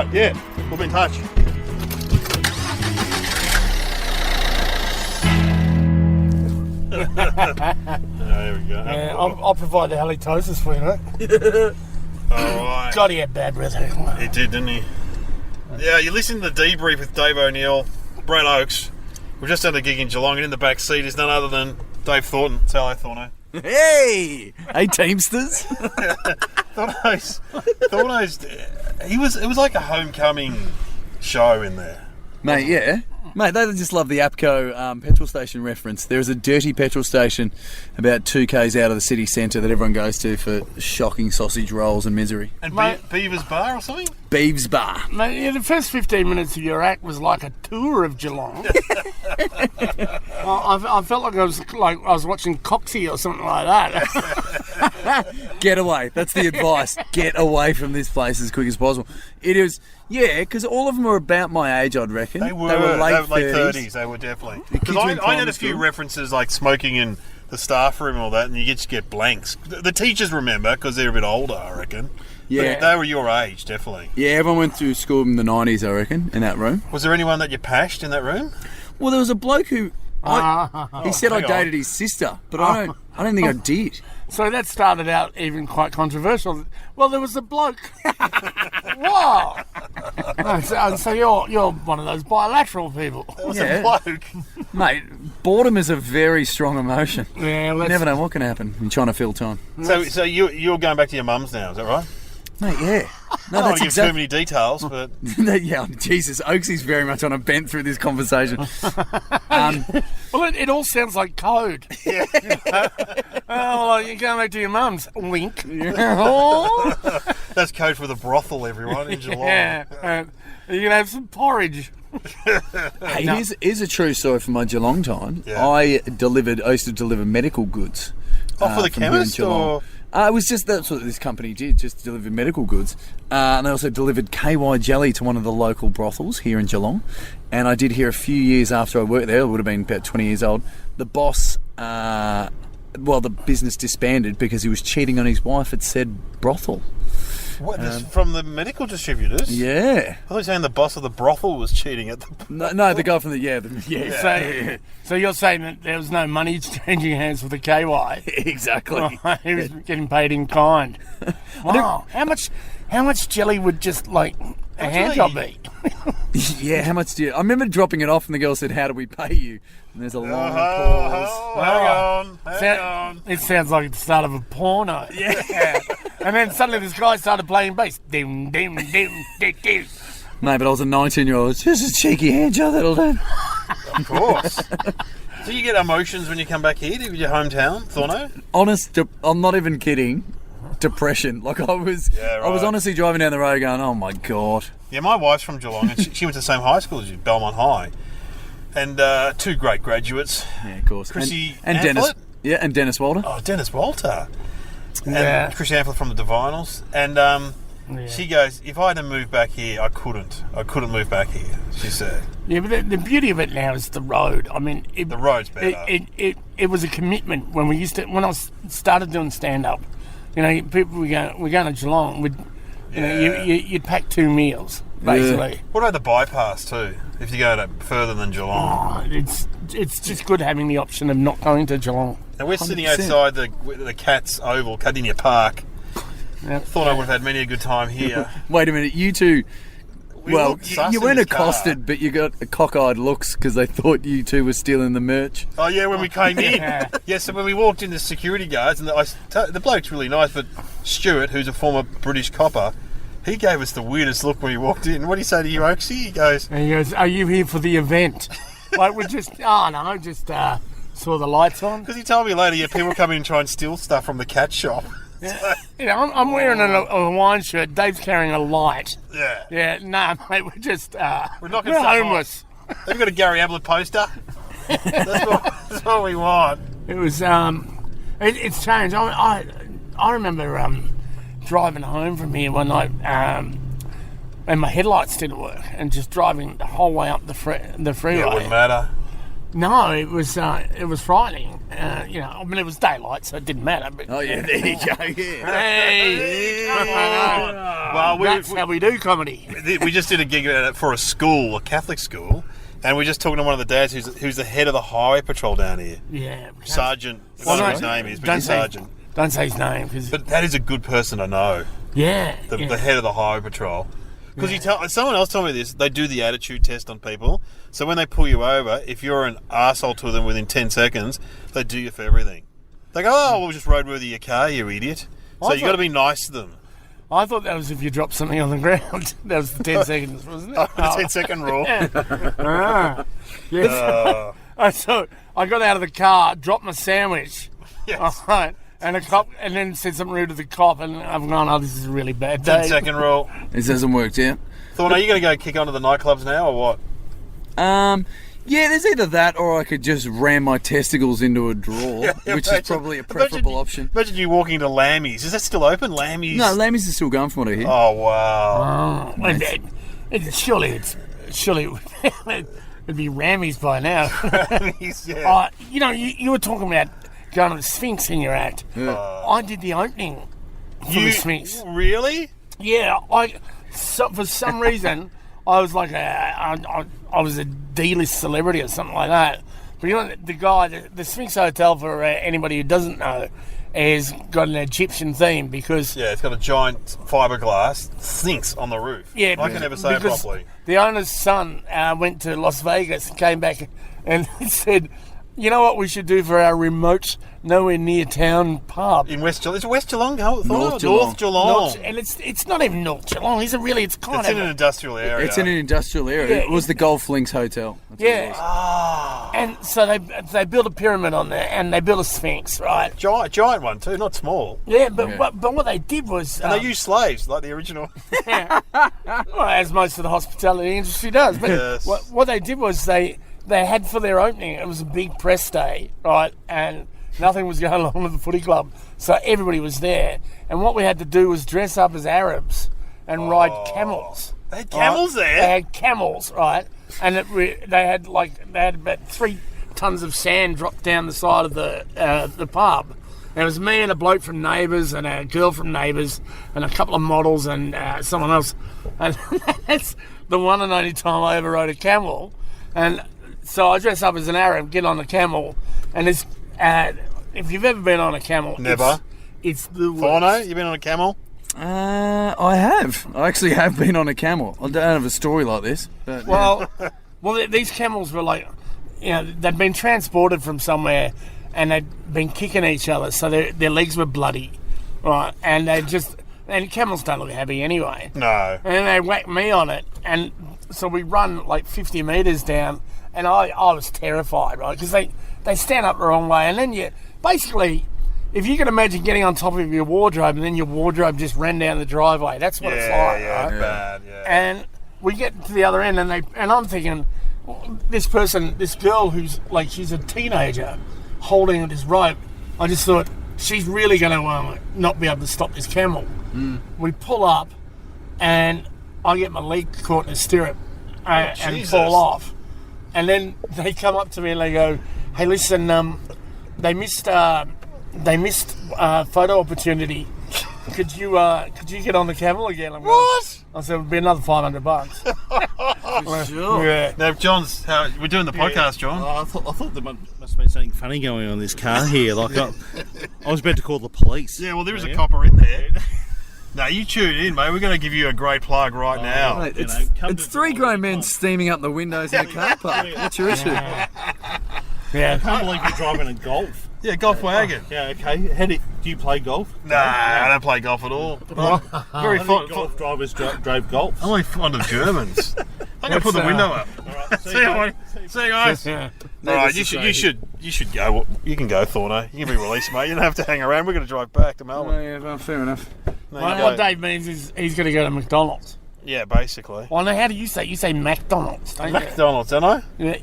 right, yeah. We'll be in touch. There we go. Yeah, I'll provide the halitosis for you, mate. All right. God, he had bad breath. He did, didn't he? Yeah, you listen to the debrief with Dave O'Neill, Brett Oakes. We've just done a gig in Geelong, and in the back seat is none other than Dave Thornton. Say hello, Thorno. Hey! Hey, Teamsters. Thorno's, it was like a homecoming show in there. Mate, yeah. Mate, they just love the APCO petrol station reference. There is a dirty petrol station about 2 k's out of the city centre that everyone goes to for shocking sausage rolls and misery. And Mate. Beaver's Bar or something? Beeves Bar. Mate, yeah, the first 15 minutes of your act was like a tour of Geelong. I felt like I was watching Coxie or something like that. Get away. That's the advice. Get away from this place as quick as possible. It is, yeah, because all of them are about my age, I'd reckon. They were late 30s. They were definitely. Because I had a few references like smoking in the staff room and all that, and you just get blanks. The teachers remember because they're a bit older, I reckon. Yeah. But they were your age, definitely. Yeah, everyone went through school in the 90s, I reckon, in that room. Was there anyone that you pashed in that room? Well, there was a bloke who... he said I hang dated his sister, but I don't think I did. So that started out even quite controversial. Well, there was a bloke. Wow. So you're one of those bilateral people. It was Yeah. a bloke. Mate, boredom is a very strong emotion. Yeah, You never know what can happen when you're trying to fill time. So you're going back to your mum's now, is that right? Mate, yeah. No, I don't want that's to give too exactly... many details, but... Yeah, Jesus, Oaksy's very much on a bent through this conversation. Well, it all sounds like code. Yeah. Well, you're going back to your mum's. Wink. That's code for the brothel, everyone, in Geelong. Yeah. You can have some porridge. Hey, here's a true story from my Geelong time. Yeah. I used to deliver medical goods. Oh, for the from here in chemist, Geelong. or...? It was just that's what this company did, just deliver medical goods. And I also delivered KY jelly to one of the local brothels here in Geelong. And I did hear a few years after I worked there, I would have been about 20 years old, the boss, the business disbanded because he was cheating on his wife at said brothel. What, this from the medical distributors? Yeah. I thought you were saying the boss of the brothel was cheating at the... No, the guy from the... So you're saying that there was no money changing hands with the KY? Exactly. He was getting paid in kind. Wow. How much jelly would just like a hand job be? Yeah, how much do you... I remember dropping it off and the girl said, "How do we pay you?" And there's a long pause. Hang on. It sounds like the start of a porno. Yeah. And then suddenly this guy started playing bass. Dim, dim, dim, dim, dim. No, but I was a 19-year-old. It's just a cheeky hand job, that'll do. Of course. Do you get emotions when you come back here to your hometown, Thorno? I'm not even kidding. Depression. Like I was honestly driving down the road going, "Oh my God." Yeah, my wife's from Geelong and she went to the same high school as you, Belmont High. And two great graduates. Yeah, of course. Chrissy and Amphlett. Dennis. Yeah, and Dennis Walter. Oh, Dennis Walter. Yeah. And Chrissy Amphlett from the Divinyls. And she goes, "If I had to move back here, I couldn't move back here," she said. Yeah, but the beauty of it now is the road. I mean, The road's better. It was a commitment when I started doing stand up. You know, people we're going to Geelong. You'd pack 2 meals basically. Yeah. What about the bypass too? If you go further than Geelong, it's just good having the option of not going to Geelong. Now we're sitting outside the Cats Oval, Cardinia Park. Yep. Thought I would have had many a good time here. Wait a minute, you two. Well, looked sus you in weren't this accosted, car. but you got cockeyed looks because they thought you two were stealing the merch. Oh yeah, when we came in. Yeah, so when we walked in, the security guards, and the bloke's really nice, but Stuart, who's a former British copper, he gave us the weirdest look when he walked in. What did he say to you, Oaksy? He goes, "Are you here for the event?" Like we just saw the lights on. because he told me later, people come in and try and steal stuff from the cat shop. Yeah. You know, I'm wearing a Hawaiian shirt. Dave's carrying a light. Yeah. Yeah, nah, mate, we're just We're knocking we're stuff homeless. Have you got a Gary Ablett poster? That's what we want. It was it's changed. I remember driving home from here one night and my headlights didn't work, and just driving the whole way up the freeway. Yeah, it wouldn't matter. No, it was frightening. I mean, it was daylight, so it didn't matter. But, Oh yeah, there you go. Yeah. Hey, come on. Well, that's how we do comedy. We just did a gig for a school, a Catholic school, and we're just talking to one of the dads who's the head of the highway patrol down here. Yeah. Sergeant. I don't know what his name is, but he's Sergeant. Don't say his name. But that is a good person to know. Yeah. The head of the highway patrol. Because someone else told me this, they do the attitude test on people. So when they pull you over, if you're an arsehole to them within 10 seconds, they do you for everything. They go, oh, we'll just roadworthy your car, you idiot. So you've got to be nice to them. I thought that was if you dropped something on the ground. That was the 10 seconds, wasn't it? Oh, the 10-second rule. Yes. So I got out of the car, dropped my sandwich. Yes. All right. And a cop, and then said something rude to the cop, and I've gone, oh, this is a really bad day. 10-second rule. This hasn't worked yet. Thorne, are you going to go kick onto the nightclubs now, or what? Yeah, there's either that or I could just ram my testicles into a drawer, which is probably a preferable option. Imagine you walking into Lammy's. Is that still open, Lammy's? No, Lammy's is still going from what I hear. Oh, wow. Surely it'd be Rammies by now. Yeah. You were talking about going to the Sphinx in your act. I did the opening for the Sphinx. Really? Yeah, for some reason I was like I was a D-list celebrity or something like that. But the guy, the Sphinx Hotel, for anybody who doesn't know, has got an Egyptian theme because it's got a giant fiberglass Sphinx on the roof. Yeah, I can never say it properly. The owner's son went to Las Vegas and came back and he said, you know what we should do for our remote, nowhere near town pub? In West Geelong. It's West Geelong, North Geelong. And it's not even North Geelong, is it really? It's in an industrial area. It's in an industrial area. Yeah, it was the Golf Links Hotel. That's what it was. And so they built a pyramid on there, and they built a Sphinx, right? Giant one too, not small. Yeah, but what they did was... And they used slaves, like the original. Well, as most of the hospitality industry does. But Yes. what they did was they had for their opening, it was a big press day, right? And nothing was going on at the footy club. So everybody was there. And what we had to do was dress up as Arabs and ride camels. They had camels there? They had camels, right? And they had about 3 tons of sand dropped down the side of the pub. And it was me and a bloke from Neighbours and a girl from Neighbours and a couple of models and someone else. And that's the one and only time I ever rode a camel. And so I dress up as an Arab, get on the camel, and it's if you've ever been on a camel, Never. It's the worst. Forno, you been on a camel? I have. I actually have been on a camel. I don't have a story like this. But, Well, these camels were like, they'd been transported from somewhere, and they'd been kicking each other, so their legs were bloody, right? And and camels don't look happy anyway. No. And then they whacked me on it, and so we run like 50 metres down, and I was terrified, right? Because they stand up the wrong way, and then basically, if you can imagine getting on top of your wardrobe, and then your wardrobe just ran down the driveway, that's what it's like, right? Bad, yeah. And we get to the other end, and I'm thinking, this girl who's like, she's a teenager, holding this rope, I just thought, she's really going to not be able to stop this camel. We pull up, and I get my leg caught in a stirrup and fall off. And then they come up to me and they go, hey, listen, they missed photo opportunity. Could you get on the camel again? I'm What? I said, it would be another $500. Sure. Yeah. Now, we're doing the podcast, John. I thought there must have been something funny going on in this car here. Like I was about to call the police. Yeah, well, there is a copper in there. No, you tune in, mate. We're going to give you a great plug right now. Mate, You it's know, come it's to 3 the grown police. men steaming up the windows in a car park. What's your issue? I Yeah. can't believe you're driving a Golf. Yeah, golf wagon. Yeah, okay. Do you play golf? Nah, I don't play golf at all. Very fond. Golf drivers drove Golf. I'm only fond of Germans. I'm going to put the window up. All right, See you guys. Yeah. All right, you should go. You can go, Thorno. You can be released, mate. You don't have to hang around. We're going to drive back to Melbourne. Yeah, well, fair enough. No, Well, you what go. Dave means is he's going to go to McDonald's. Yeah, basically. Well, now, how do you say? You say McDonald's, don't you? McDonald's, don't I? Yeah.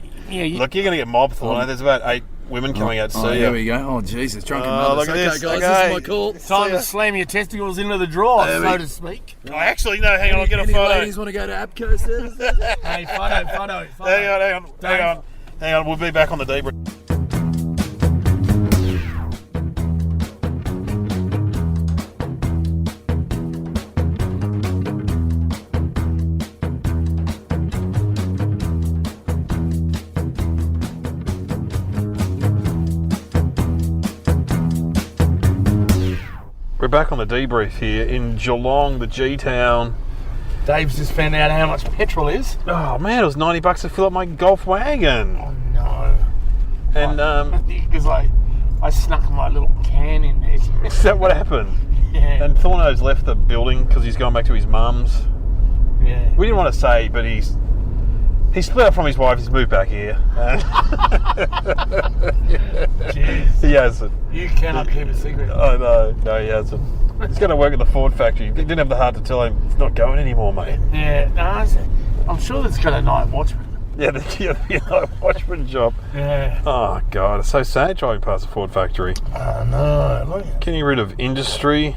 Look, you're going to get mobbed, Thorno. There's about 8 women coming out to see here you. we go. Oh, Jesus, drunken Oh, mothers. look at Okay, this. guys, Okay. this is my call. Time to slam your testicles into the drawer, There so we- to speak. I actually, no, hang on, I'll get a Any photo. ladies want to go to APCO services? Hey, photo. Hang on. We'll be back on the debrief. We're back on the debrief here in Geelong, the G-Town. Dave's just found out how much petrol is. Oh man, it was $90 to fill up my golf wagon. Oh no. And because I snuck my little can in there. is that what happened? Yeah. And Thorno's left the building because he's going back to his mum's. Yeah. We didn't want to say, but he's split up from his wife. He's moved back here. Jeez. He hasn't. You cannot keep a secret. Oh no, he hasn't. He's going to work at the Ford factory. He didn't have the heart to tell him he's not going anymore, mate. Yeah. No, I'm sure that's got a night watchman. Yeah, the watchman job. Yeah. Oh god, it's so sad driving past the Ford factory. Oh no. Look Getting rid of industry.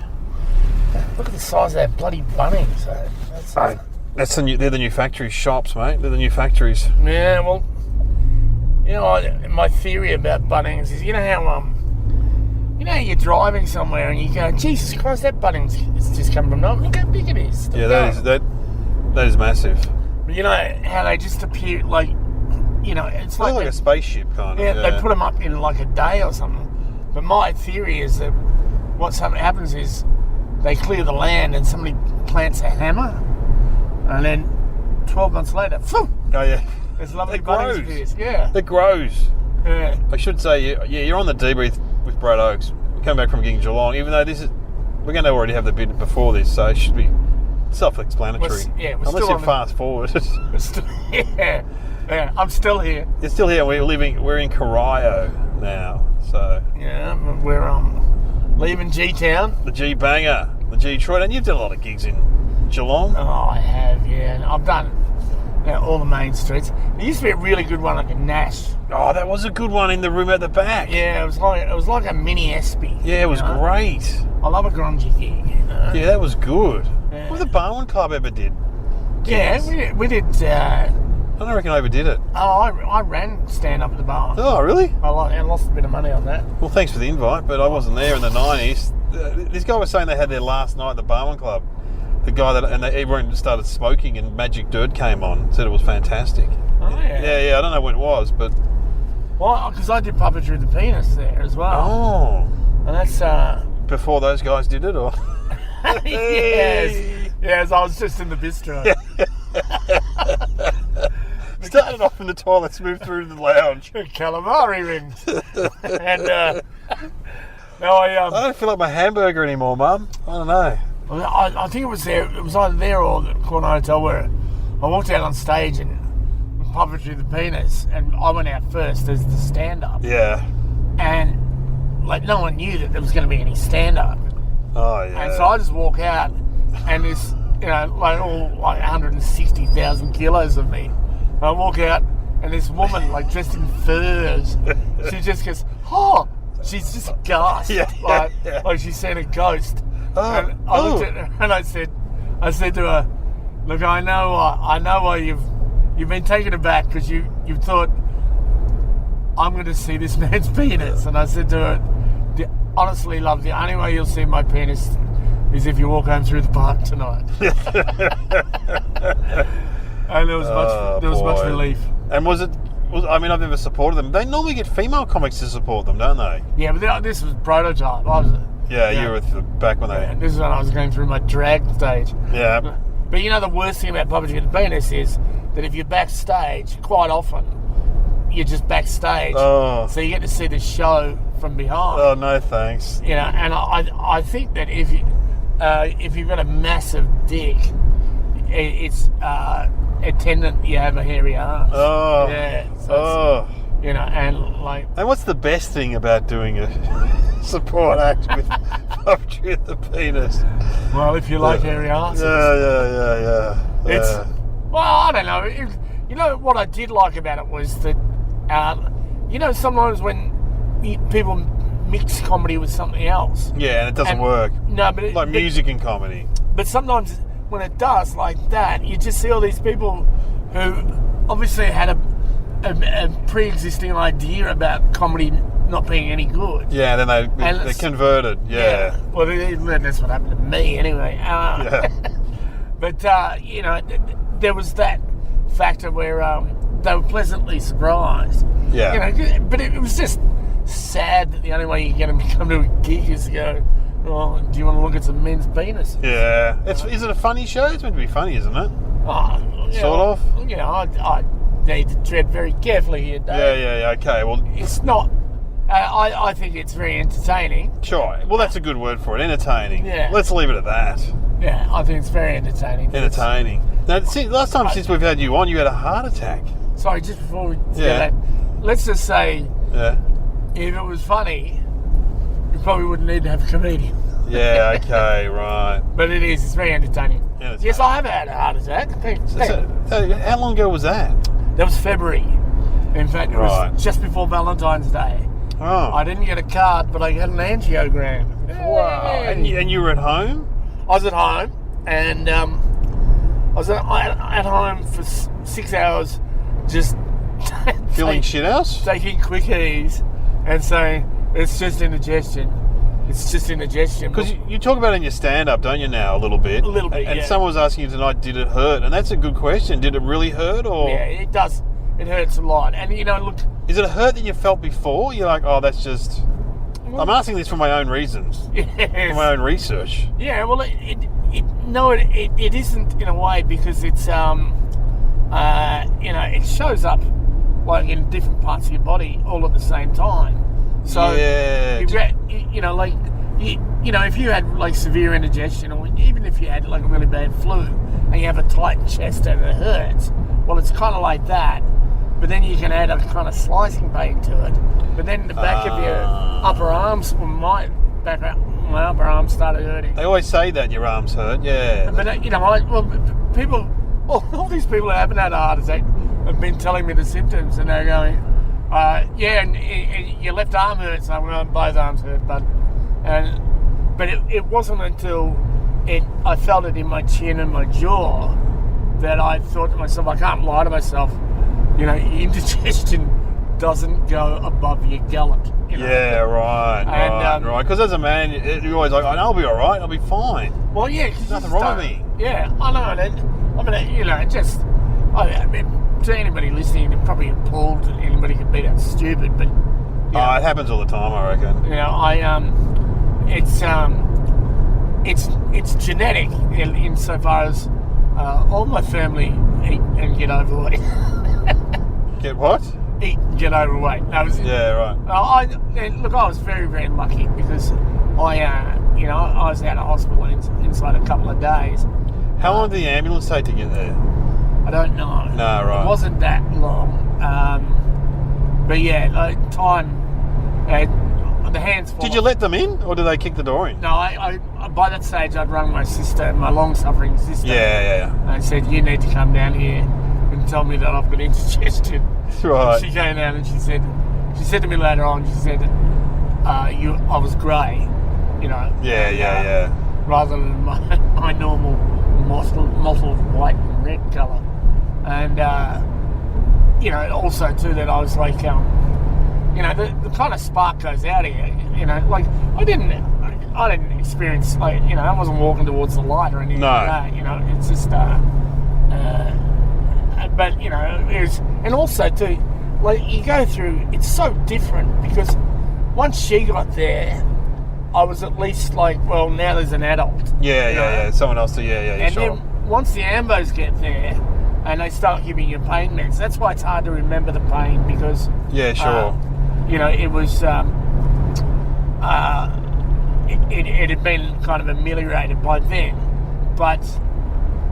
at the size of that bloody Bunnings. They're the new factory shops, mate. They're the new factories. Yeah, well, my theory about Bunnings is, how you're driving somewhere and you go, Jesus Christ, that Bunnings is just coming from nowhere. Look how big it is. Yeah, that is massive. But you know how they just appear like, it's Like a spaceship kind of. yeah, they put them up in like a day or something. But my theory is that what happens is they clear the land and somebody plants a hammer, and then 12 months later, phew, Oh yeah. there's lovely It Bunnings grows. appears. Yeah. It grows. Yeah. I should say, you're on the debrief with Brad Oakes. We're coming back from gigging Geelong, even though we're going to already have the bit before this, so it should be self-explanatory. We're Unless still you on fast forward. yeah. I'm still here. You're still here. We're in Corio now, so Yeah, we're leaving G-Town. the G Banger, the G Detroit, and you've done a lot of gigs in Geelong. Oh, I have, yeah. And I've done all the main streets. There used to be a really good one like a Nash. Oh, that was a good one in the room at the back. Yeah, it was like a mini Espy. Yeah, it was great. I love a grungy gig. Yeah, that was good. Yeah. What the Barwon Club ever did? Yeah, we did. I don't reckon I overdid it. I ran stand up at the bar. Oh, really? I lost a bit of money on that. Well, thanks for the invite, but I wasn't there in the 90s. This guy was saying they had their last night at the Barwon Club. The guy everyone started smoking and Magic Dirt came on. Said it was fantastic. Oh, yeah. Yeah, I don't know when it was, but... Well, because I did Puppetry the Penis there as well. Oh. And that's... Before those guys did it, or...? Yes, I was just in the bistro. Started off in the toilets, moved through to the lounge. Calamari rings. And no, I don't feel like my hamburger anymore, Mum. I don't know. I think it was there. It was either there or the Corner Hotel where I walked out on stage and Puppetry the Penis, and I went out first as the stand-up. Yeah. And like no one knew that there was going to be any stand-up. Oh, yeah. And so I just walk out, and this, like all like 160,000 kilos of me. And I walk out, and this woman, like dressed in furs, she just goes, oh, she's just gasped, like she's seen a ghost. Oh. And I looked at her, and I said to her, look, I know why you've been taken aback because you thought I'm going to see this man's penis, and I said to her, honestly, love, the only way you'll see my penis is if you walk home through the park tonight. And there was much relief. And I mean, I've never supported them. They normally get female comics to support them, don't they? Yeah, but this was prototype. You were back when they... This is when I was going through my drag stage. Yeah. But the worst thing about Puppetry the Penis is that if you're backstage, quite often, you're just backstage. Oh. So you get to see the show from behind. Oh, no thanks. And I think that if you've got a massive dick, it's attendant you have a hairy arse. Oh. Yeah. So And what's the best thing about doing a support act with Puppetry the Penis? Well, if you like hairy arses. Yeah. It's... Well, I don't know. What I did like about it was that, sometimes when people mix comedy with something else. Yeah, and it doesn't work. No, but... music and comedy. But sometimes when it does like that, you just see all these people who obviously had a pre-existing idea about comedy not being any good. Yeah, then they converted. Yeah. Well, that's what happened to me anyway. But, there was that factor where they were pleasantly surprised. Yeah. But it was just sad that the only way you get them to come to a gig is to go, Well, do you want to look at some men's penis? Yeah. Is it a funny show? It's meant to be funny, isn't it? Sort of? You know, I need to tread very carefully here, Dave. Yeah. Okay, well... It's not... I think it's very entertaining. Sure. Well, that's a good word for it. Entertaining. Yeah. Let's leave it at that. Yeah, I think it's very entertaining. Entertaining. Now, last time since we've had you on, you had a heart attack. Sorry, just before we do that, let's just say if it was funny, you probably wouldn't need to have a comedian. Yeah, okay, right. But it's very entertaining. Yes, I have had a heart attack. How long ago was that? That was February. In fact, it was just before Valentine's Day. Oh. I didn't get a card, but I got an angiogram. Wow. And you were at home? I was at home, and I was at home for 6 hours, just Feeling shit house? taking quickies and saying, it's just indigestion. It's just indigestion. Because you talk about it in your stand-up, don't you, now, a little bit? A little bit, And someone was asking you tonight, did it hurt? And that's a good question. Did it really hurt? Or Yeah, it does. It hurts a lot. And, you know, look... Is it a hurt that you felt before? You're like, oh, that's just... I'm asking this for my own reasons. Yes. For my own research. Yeah, well, it isn't in a way, because it's, you know, it shows up, like, in different parts of your body all at the same time. So, you know, like, you know, if you had, like, severe indigestion, or even if you had, like, a really bad flu, and you have a tight chest and it hurts, well, it's kind of like that. But then you can add a kind of slicing pain to it. But then the back of your upper arms, my upper arms started hurting. They always say that your arms hurt, yeah. But, you know, all these people who haven't had a heart attack have been telling me the symptoms, and they're going, and your left arm hurts. I'm going, both arms hurt, but it wasn't until I felt it in my chin and my jaw that I thought to myself, I can't lie to myself. You know, indigestion doesn't go above your gullet. You know? Yeah, right. Because as a man, you're always like, I'll be all right, I'll be fine. Well, yeah, there's nothing wrong with me. Yeah, I know. I mean, you know, I mean, to anybody listening, it probably appalled that anybody could be that stupid, but It happens all the time, I reckon. You know, it's genetic insofar as all my family eat and get overweight. Get what? Eat and get overweight. Yeah, right. I was very, very lucky, because I was out of hospital inside a couple of days. How long did the ambulance take to get there? I don't know. No, right. It wasn't that long. But yeah, like, time. The hands. Did you let them in, or did they kick the door in? No, I by that stage I'd rung my sister, my long-suffering sister. Yeah. And said, you need to come down here and tell me that I've got indigestion. Right. And she came down and she said to me later on, she said, I was grey, you know. Yeah. Rather than my normal mottled white and red colour. And, you know, also too that I was like, you know, the kind of spark goes out here, you know, like, I didn't experience, like, you know, I wasn't walking towards the light or anything like that, you know, it's just, but, you know, and also too, like, you go through, it's so different, because once she got there, I was at least like, well, now there's an adult. Yeah. Someone else to, and sure. then once the ambos get there, and they start giving you pain meds, that's why it's hard to remember the pain, because... Yeah, sure. You know, it was, it had been kind of ameliorated by then, but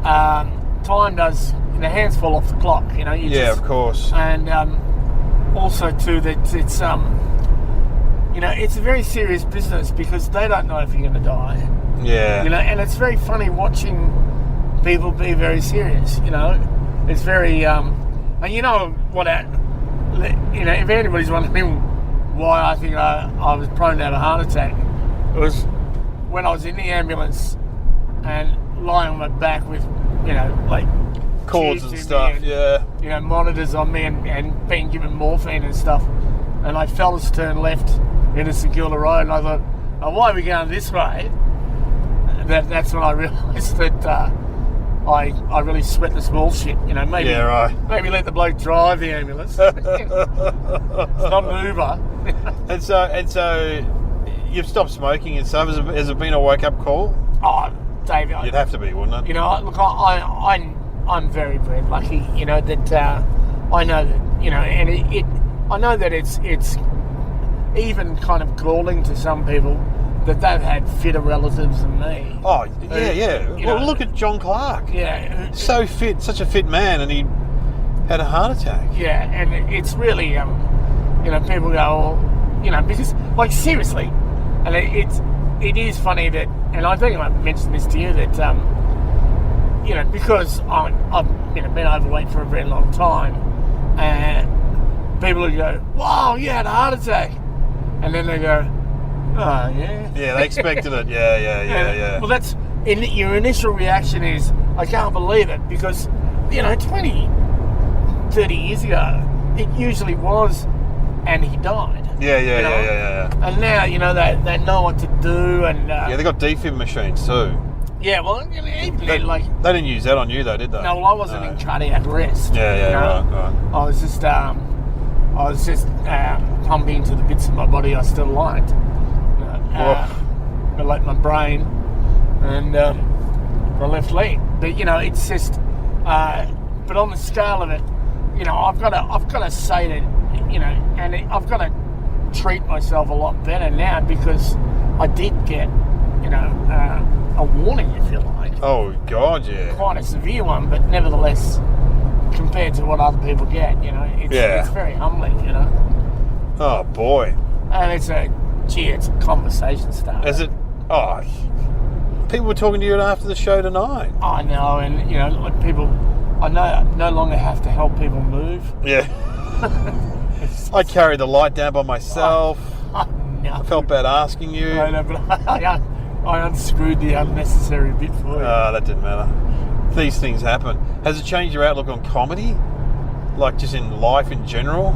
time does, the hands fall off the clock, you know. Of course. And also too that it's, you know, it's a very serious business, because they don't know if you're going to die. Yeah. You know, and it's very funny watching people be very serious, you know. It's very, and you know what, you know, if anybody's wondering why I think I was prone to have a heart attack, it was when I was in the ambulance and lying on my back with, you know, like cords and stuff, you know, monitors on me and being given morphine and stuff, and I felt us turn left into St Kilda Road, and I thought, oh, why are we going this way? That's when I realised that I really sweat the small shit, you know. Maybe maybe let the bloke drive the ambulance. It's not an Uber. and so you've stopped smoking and stuff. Has it been a wake-up call? Oh, Dave, You'd have to be, wouldn't it? You know, look, I'm very, very lucky. You know that I know that, you know, and I know that it's even kind of galling to some people that they've had fitter relatives than me. Oh, yeah. Well, look at John Clark. Yeah. So fit, such a fit man, and he had a heart attack. Yeah, and it's really, you know, people go, oh, you know, because, like, seriously, and it is funny that, and I think I mentioned this to you, that, you know, because I've been overweight for a very long time, and people will go, wow, you had a heart attack. And then they go, oh, yeah. Yeah, they expected it. Yeah. Well, that's, your initial reaction is, I can't believe it, because, you know, 20, 30 years ago, it usually was, and he died. Yeah. And now, you know, they know what to do, and... they got defib machines too. Yeah, well, even then, like... They didn't use that on you, though, did they? No, well, I wasn't in cardiac arrest. Yeah, you know? right. I was just pumping into the bits of my body I still liked. Like my brain and my left leg. But, you know, it's just... but on the scale of it, you know, I've got to say that, you know, and I've got to treat myself a lot better now, because I did get, you know, a warning, if you like. Oh, God, yeah. Quite a severe one, but nevertheless, compared to what other people get, you know, it's very humbling, you know. Oh, boy. And it's a conversation starter. Is it? Oh, people were talking to you after the show tonight. I know, and, you know, like people, I no longer have to help people move. Yeah. I carried the light down by myself. No. I felt bad asking you. I know, but I unscrewed the unnecessary bit for you. That didn't matter. These things happen. Has it changed your outlook on comedy? Like, just in life in general?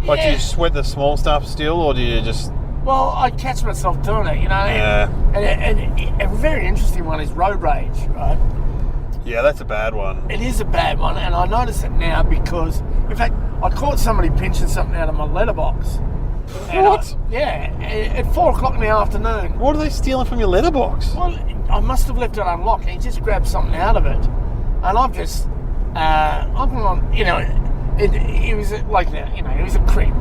Like, do you sweat the small stuff still, or do you just... Well, I catch myself doing it, you know. Yeah. And a very interesting one is road rage, right? Yeah, that's a bad one. It is a bad one, and I notice it now because, in fact, I caught somebody pinching something out of my letterbox. What? At 4 o'clock in the afternoon. What are they stealing from your letterbox? Well, I must have left it unlocked. He just grabbed something out of it, and I've just, I'm on, you know, it was like that, you know, he was a creep.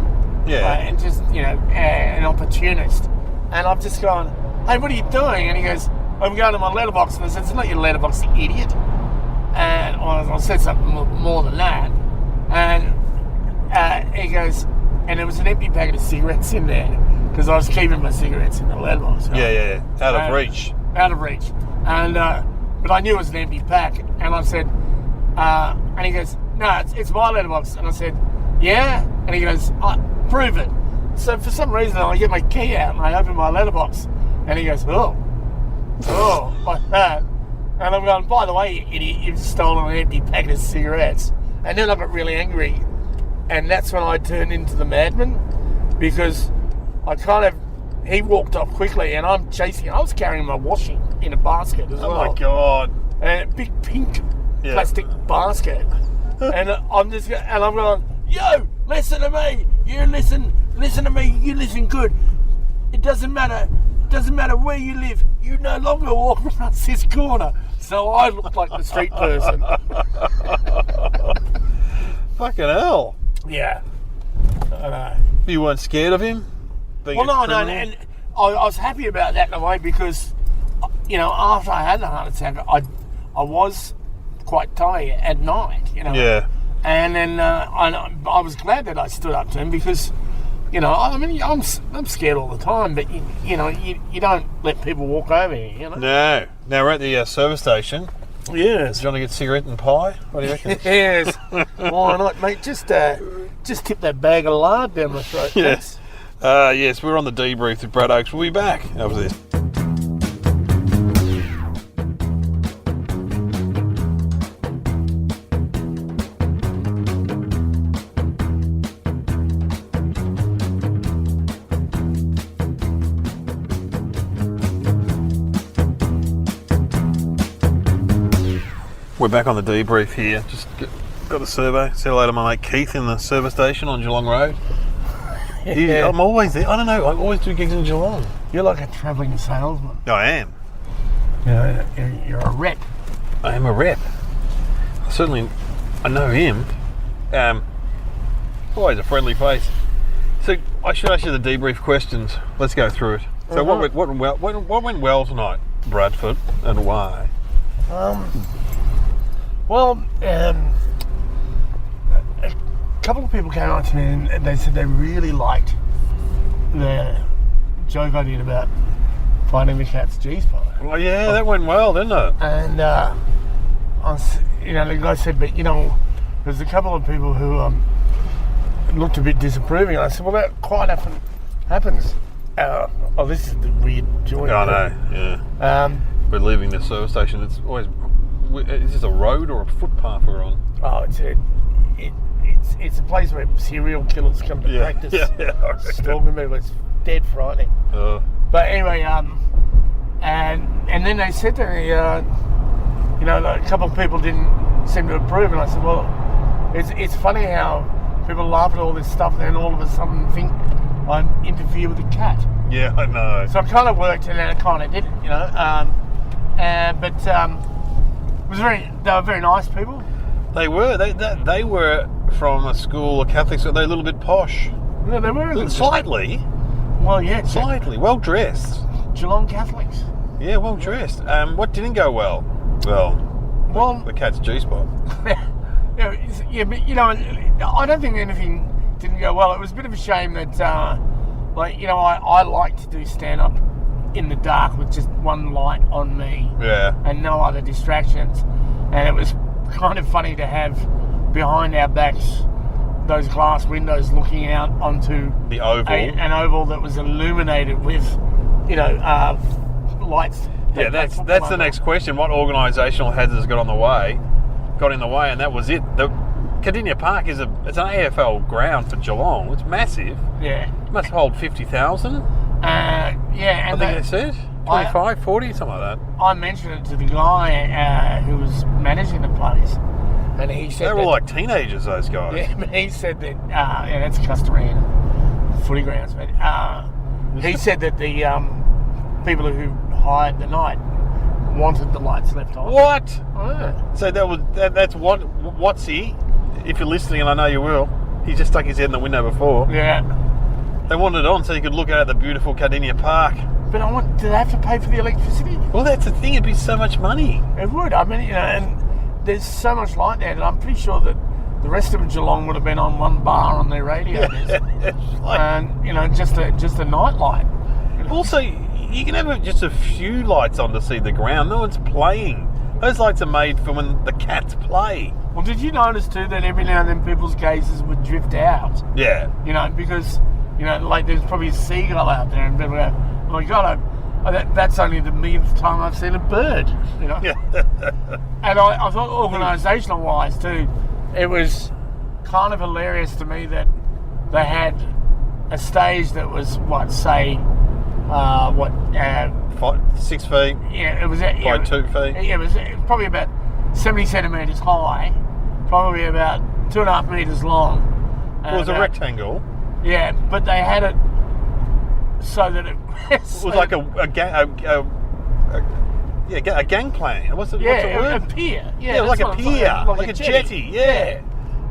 Yeah. And just, you know, an opportunist. And I've just gone, hey, what are you doing? And he goes, I'm going to my letterbox. And I said, it's not your letterbox, you idiot. And I said something more than that. And he goes, and there was an empty packet of cigarettes in there, because I was keeping my cigarettes in the letterbox. Right? Yeah. Out of reach. Out of reach. And but I knew it was an empty pack. And I said, and he goes, no, it's my letterbox. And I said, yeah. And he goes, prove it. So for some reason, I get my key out and I open my letterbox. And he goes, oh, like that. And I'm going, by the way, you idiot, you've stolen an empty packet of cigarettes. And then I got really angry. And that's when I turned into the madman, because he walked off quickly and I'm chasing him. I was carrying my washing in a basket as well. Oh, my God. And a big pink plastic basket. And I'm going, yo, listen to me. You listen to me. You listen good. It doesn't matter where you live. You no longer walk past this corner. So I look like the street person. Fucking hell. Yeah. I know. You weren't scared of him? Well, no, and I was happy about that in a way, because, you know, after I had the heart attack, I was quite tired at night, you know. Yeah. And then I was glad that I stood up to him, because, you know, I mean, I'm scared all the time, but, you know, you don't let people walk over you, you know. No. Now we're at the service station. Yes. Do you want to get a cigarette and pie? What do you reckon? Yes. Why not, mate? Just tip that bag of lard down my throat. Yes. Yes, we're on the debrief with Brad Oakes. We'll be back after this. We're back on the debrief here. Just got a survey. Said hello to my mate Keith in the service station on Geelong Road. I'm always there. I don't know. I always do gigs in Geelong. You're like a travelling salesman. I am. You're a rep. I am a rep. I know him. Always a friendly face. So I should ask you the debrief questions. Let's go through it. So what went well tonight, Bradford, and why? Well, a couple of people came up to me and they said they really liked the joke I did about finding the cat's G-spot. Well, yeah, that went well, didn't it? And the guy said, but there's a couple of people who looked a bit disapproving. And I said, well, that quite often happens. This is the weird joint. I know, yeah. We're leaving the service station. It's always, is this a road or a footpath we're on? Oh, it's a place where serial killers come to practice. Yeah. Stalking people. It's dead frightening. But anyway, and then they said to me, a couple of people didn't seem to approve, and I said, well, it's funny how people laugh at all this stuff and then all of a sudden think I interfere with a cat. Yeah, I know. So I kind of worked and then I kind of didn't, but they were very nice people. They were. They were from a school, a Catholic school. They're a little bit posh. Yeah, they were. Slightly. Well, yeah. Slightly. Well dressed. Geelong Catholics. Yeah, well dressed. What didn't go well? Well, the cat's G-spot. Yeah, but I don't think anything didn't go well. It was a bit of a shame that, I like to do stand-up in the dark with just one light on me. Yeah. And no other distractions. And it was kind of funny to have behind our backs those glass windows looking out onto the oval, an oval that was illuminated with, lights. Yeah, that's the next question. What organisational hazards got in the way, and that was it. The Kardinia Park it's an AFL ground for Geelong. It's massive. Yeah, it must hold 50,000. Yeah, and I think they said 25, 40, something like that. I mentioned it to the guy who was managing the place, and he said they were like teenagers. Those guys. Yeah, but he said that that's customary in footy grounds. But he said that the people who hired the night wanted the lights left on. What? Yeah. So that's what's he? If you're listening, and I know you will, he just stuck his head in the window before. Yeah. They wanted it on so you could look out at the beautiful Kardinia Park. But do they have to pay for the electricity? Well, that's the thing. It'd be so much money. It would. I mean, and there's so much light there that I'm pretty sure that the rest of Geelong would have been on one bar on their radios. And, just a night light. Also, you can have just a few lights on to see the ground. No one's playing. Those lights are made for when the cats play. Well, did you notice too that every now and then people's gazes would drift out? Yeah. Because, there's probably a seagull out there and people go, oh my God, that's only the millionth time I've seen a bird, Yeah. And I thought organisational wise too, it was kind of hilarious to me that they had a stage that was, 6 feet. Yeah, it was by 2 feet. It was probably about 70 centimetres high, probably about 2.5 metres long. It was a rectangle. Yeah, but they had it so that it was like a gangplank. What's the word? A pier. Yeah, it was like a pier, like a jetty. Yeah.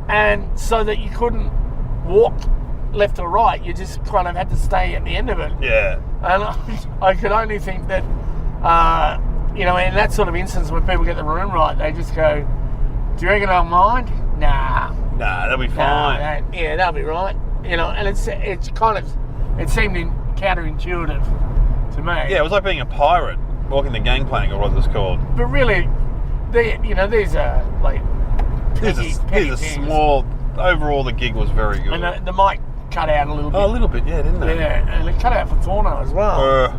And so that you couldn't walk left or right, you just kind of had to stay at the end of it. Yeah. And I could only think that, in that sort of instance, when people get the room right, they just go, do you reckon I'll mind? Nah, that'll be fine. That'll be right. And it's kind of, it seemed counterintuitive to me. Yeah, it was like being a pirate walking the gangplank, or what it's called. But really, these are like petty these are small. Overall, the gig was very good. And the mic cut out a little bit. Oh, a little bit, yeah, didn't it? Yeah, and it cut out for Thorno as well.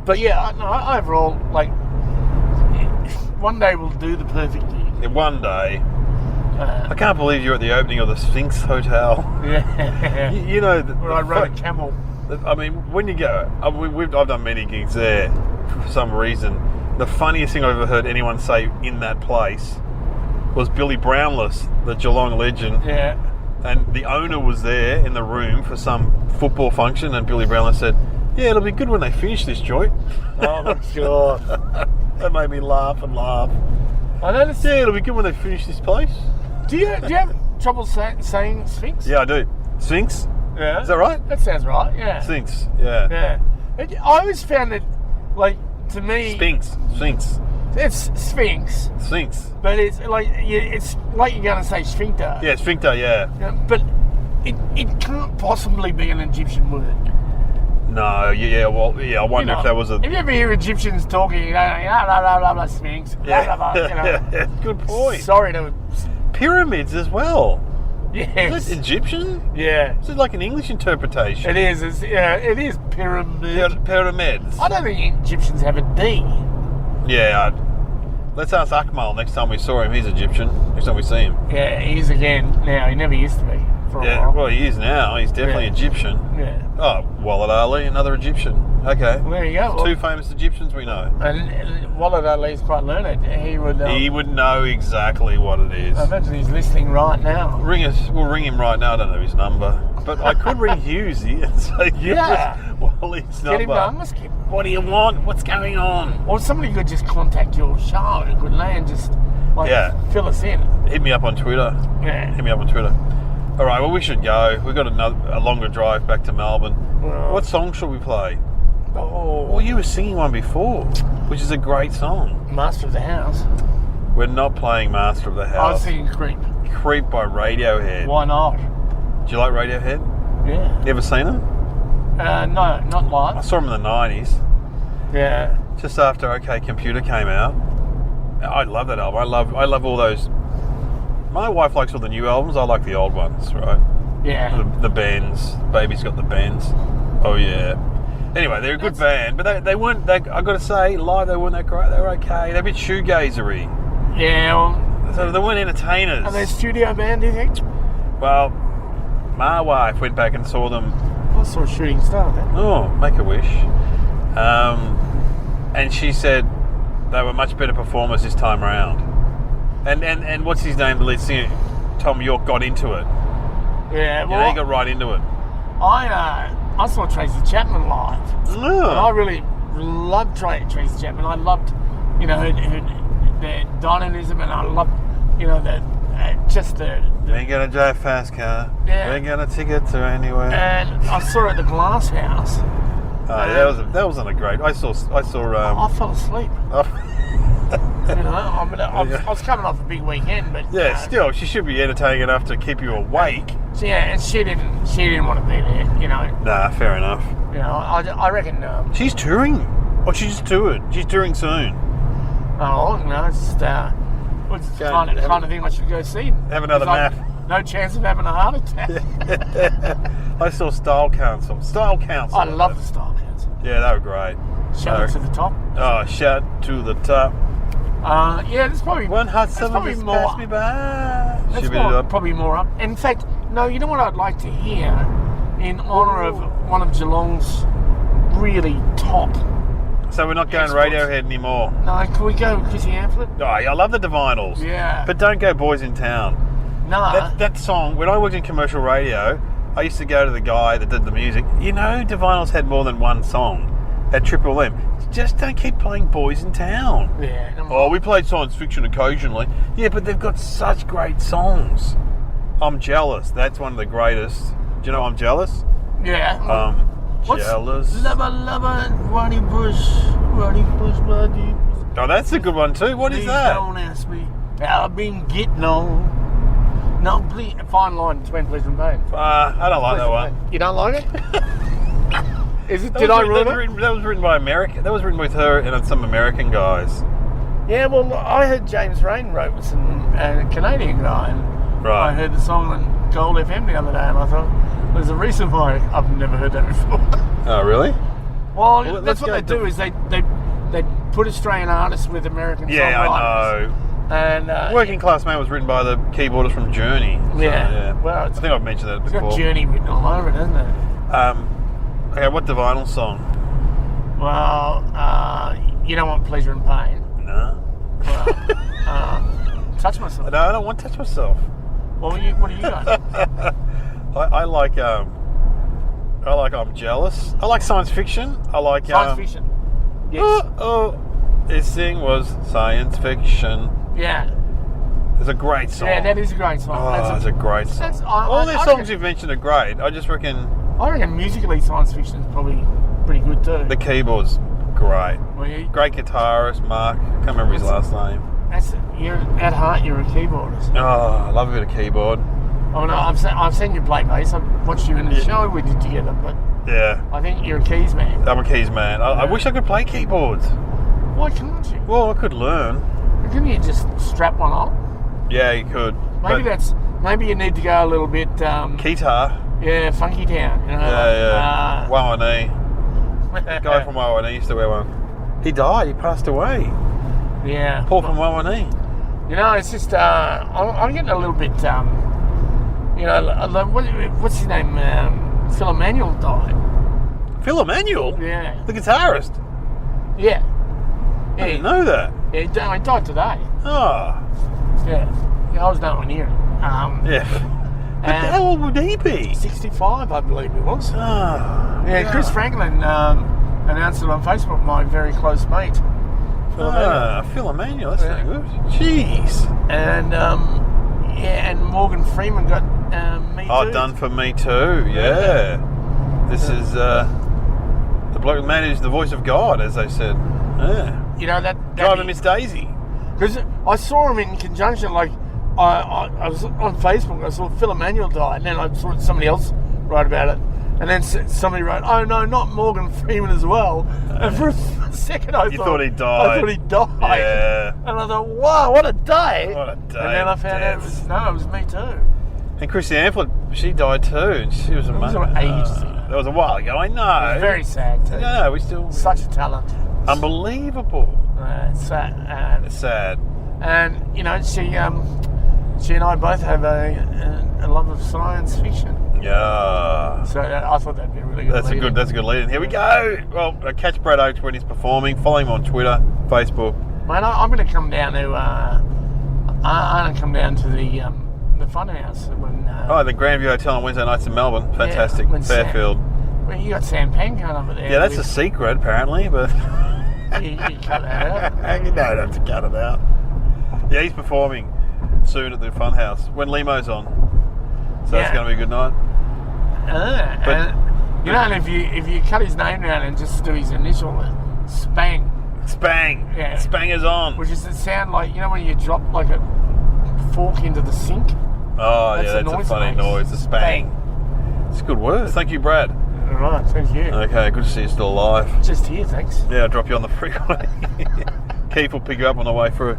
But yeah, overall, one day we'll do the perfect gig. Yeah, one day. I can't believe you're at the opening of the Sphinx Hotel. Yeah. Where I rode a camel. I mean, when you go, I've done many gigs there for some reason. The funniest thing I've ever heard anyone say in that place was Billy Brownless, the Geelong legend. Yeah. and the owner was there in the room for some football function, and Billy Brownlow said, "Yeah, it'll be good when they finish this joint." Oh my god. That made me laugh and laugh. I noticed. Yeah, it'll be good when they finish this place. Do you have trouble saying Sphinx? Yeah, I do. Sphinx? Yeah. Is that right? That sounds right. Yeah. Sphinx. Yeah. Yeah. I always found it, like, to me, Sphinx. it's Sphinx, but it's like you're going to say sphincter. Yeah, sphincter. Yeah. Yeah, but it can't possibly be an Egyptian word. No. Yeah. Well. Yeah. I wonder if that was a. If you ever hear Egyptians talking, you know, blah blah blah blah Sphinx, blah blah blah. You know. Yeah. Good point. Sorry to. Pyramids as well. Yes. Is it Egyptian? Yeah. Is it like an English interpretation? It is. It is pyramid. Pyramids. I don't think Egyptians have a D. Yeah. Let's ask Akmal next time we saw him. He's Egyptian. Next time we see him. Yeah, he is again now. He never used to be for a while. Well, he is now. He's definitely Egyptian. Yeah. Oh, Walid Ali, another Egyptian. Okay. Well, there you go. Two famous Egyptians we know. And Walid Ali's quite learned. He would know exactly what it is. I imagine he's listening right now. We'll ring him right now. I don't know his number. But I could ring Hughesy and say, Yeah. Walid's Get him number. done. Let's get. What do you want? What's going on? Or somebody could just contact your show, couldn't they? And just, fill us in. Hit me up on Twitter. Yeah. Hit me up on Twitter. All right, well, we should go. We've got a longer drive back to Melbourne. Well, What song shall we play? Oh, Well, you were singing one before, which is a great song. Master of the House. We're not playing Master of the I was House. thinking Creep. Creep by Radiohead. Why not? Do you like Radiohead? Yeah. You ever seen them? No, not I live. saw them in the 90s, Yeah. just after OK Computer came out. I love that album. I love all those. My wife likes all the new albums. I like the old ones, right? Yeah. The Bends. Baby's got the Bends. Oh, yeah. Anyway, they're a good band, but they weren't, I got to say, live they weren't that great. They were okay. They're a bit shoegazery. Yeah. Well, So they weren't entertainers. are they a studio band, do you think? Well, my wife went back and saw them. I saw a Shooting Star then. Oh, make a wish. And she said they were much better performers this time around. And what's his name, the lead singer? Tom York got into it. Yeah, You well, know, he got right into it. I saw Tracy Chapman live. And I really loved Tracy Chapman. I loved, her dynamism, and I loved, just the. We ain't gonna drive fast car. Yeah. We ain't gonna ticket to anywhere. And I saw her at the Glass House. That wasn't a great. I saw. I fell asleep. I was coming off a big weekend, but Yeah, still, she should be entertaining enough to keep you awake. So, yeah, and she didn't want to be there. Nah, fair enough. I reckon. She's touring. Oh, she just toured. She's touring soon. It's just it's the kind of thing I should go see. Have another Because nap. No chance of having a heart attack. I saw Style Council. I love the Style Council. Yeah, they were great. Shout out to the top. Oh, shout to the top. There's probably One hot there's summer probably just more. passed me by. That's Shibby it up. probably more up. In fact, no. You know what I'd like to hear in honour of one of Geelong's really top. So we're not going Exports. Radiohead anymore. No, can we go Chrissy Amphlett? Oh, I love the Divinyls. Yeah. But don't go Boys in Town. No. That song, when I worked in commercial radio, I used to go to the guy that did the music. Divinyls had more than one song at Triple M. Just don't keep playing Boys in Town. Yeah. Oh, we played science fiction occasionally. Yeah, but they've got such great songs. I'm Jealous. That's one of the greatest. Do you know I'm Jealous? Yeah. What's Jealous. Lover, Ronnie Bush, Ronnie Bush. Oh, that's a good one too. What is Please that? don't ask me how I've been getting on. No, please. Fine line between pleasure and pain. I don't like that one. You don't like it? Is it? That Did was I written- ruin that was it? written- That was written by America. That was written with her and some American guys. Yeah, well, I heard James Rain wrote with some Canadian guy, and Right. I heard the song on Gold FM the other day, and I thought, there's a reason why I've never heard that before. Oh, really? Well, let's that's what go they do, is they put Australian artists with American Yeah, songwriters. I know. And Working Class Man was written by the keyboardist from Journey. So, Yeah. Well, I think I've mentioned that it's before. got Journey written all over it, hasn't it? Okay, what Divinyl song? Well, you don't want pleasure and pain. No. Well, touch myself. No, I don't want to touch myself. What do you got? I like I'm Jealous. I like science fiction. I like Science fiction. Yes. This thing was science fiction. Yeah. It's a great song. Yeah, that is a great song. Oh, it's a great song. All the songs you've mentioned are great. I just reckon I reckon musically science fiction is probably pretty good too. the keyboard's great. Well, Great guitarist, Mark. Can't remember his last name. At heart, you're a keyboardist. Oh, I love a bit of keyboard. Oh no, I've seen you play bass. I've watched you in the show we did together, but Yeah, I think you're a keys man. I'm a keys man. I wish I could play keyboards. Why can't you? Well, I could learn. Couldn't you just strap one on? Yeah, you could. Maybe you need to go a little bit. Guitar. Yeah, funky town. You know, Yeah. Wowani. Guy from Wowani used to wear one. He died. He passed away. Yeah. Paul from Wowani. You know, it's just I'm getting a little bit. What's his name? Phil Emanuel died. Phil Emanuel? Yeah. The guitarist? Yeah. I didn't know that. Yeah, he died today. Oh. Yeah. I was nowhere near him. Yeah. But how old would he be? 65, I believe it was. Oh. Yeah, Chris Franklin announced it on Facebook, my very close mate. Phil Emanuel, that's very good. Jeez. And, and Morgan Freeman got Me Too. Oh, done for Me Too, yeah. This is the bloke man who's the voice of God, as they said. Yeah. You know, that Driving Miss Daisy. Because I saw him in conjunction, like, I was on Facebook, I saw Phil Emanuel die, and then I saw somebody else write about it. And then somebody wrote, oh no, not Morgan Freeman as well. And for a second I thought he died. I thought he died. Yeah. And I thought, wow, what a day. What a day. And then I found out it was Me Too. And Chrissy Amphlett, she died too. And she was amazing. It was ages ago. That was a while ago, I know. It was very sad too. No, we still... Such a talent. Unbelievable. It's sad. It's sad. And, you know, she and I both have a love of science fiction. Yeah. So I thought that'd be a really good lead-in. That's a good lead in. Here we go. Well, catch Brad Oakes when he's performing. Follow him on Twitter, Facebook. Mate, I'm going to come down to the Funhouse when. The Grandview Hotel on Wednesday nights in Melbourne. Fantastic. Yeah, Fairfield. Well, you got Sam Penn going over there. Yeah, that's a secret apparently, but you cut that out. You don't have to cut it out. Yeah, he's performing soon at the Funhouse when Limo's on. So that's going to be a good night. And if you cut his name down and just do his initial, Spang. Spang. Yeah. Spangers on. Which is the sound like, you know when you drop like a fork into the sink? Oh, that's a funny noise. A spang. It's a good word. Thank you, Brad. All right, thank you. Okay, good to see you still alive. Just here, thanks. Yeah, I'll drop you on the freeway. Keith will pick you up on the way through.